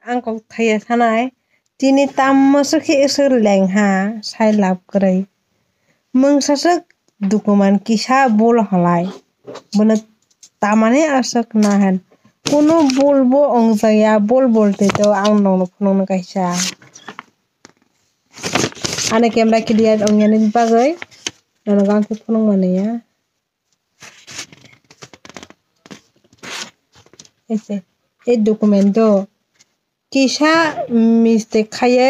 आंखौ थायो थानाय तिनि तामसो खेसो लेंहा साइ लाभ करै मोंसासो दुकुमान किसा बोल हलाय बने तामाने असक नाहन कोनो बोलबो अंगजाया बोल बोलते तो आं नंनो फुनंनो काइसा आने कैमरा क्लियर अंगयानि बागै ननो गांखौ फुनं मानेया ऐसे ए डॉक्यूमेंटो किसा मिस्टेक खाये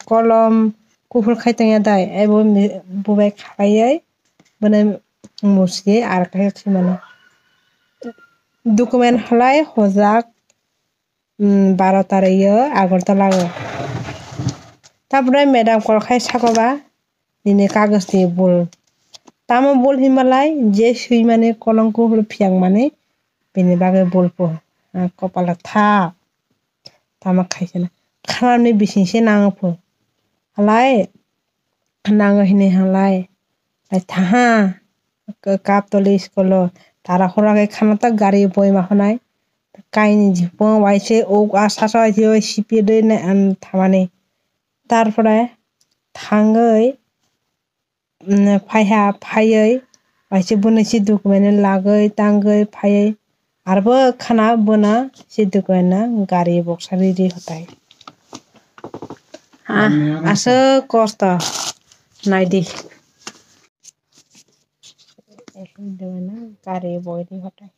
कलम कुफुर खायतंया दाय एबो बुबाय खाये बने मुसि आरखाय माने डॉक्यूमेंट हलाय हजाक 12 तारियो आगरतला तापरे मैडम कल खाय सागबा दिने कागज दे बोल तामा बोल हिमालाय जे सुई माने कलम को फियांग माने बेनि बागै बोलपो कपाला था तामा खायसना खालामनि बिसिंसे नाङोफो हलाय नाङो हिने हलाय थाहा काप तले स्कुल तारा खरागे खाना तक गाड़ी बय माखनाय काइनि जिपो वाइसे ओ आसासा जे सिपिदे ने थामाने तारपरे थांगै फायहा फायै वाइसे बनैसि डॉक्यूमेंट लागै तांगै फायै आरबो खाना बना से डॉक्यूमेंट गाड़ी बक्सा रेडी होताय आसो कष्ट नाइदि गाड़ी बयदी होताय